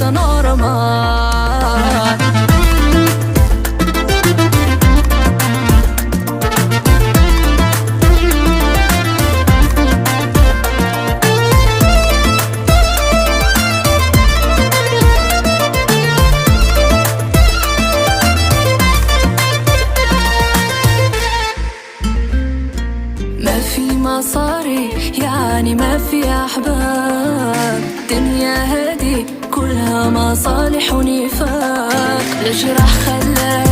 نار ما. ما في مصاري يعني ما في أحباب، دنيا هادي كلها مصالح ونفاق. الجراح خلاك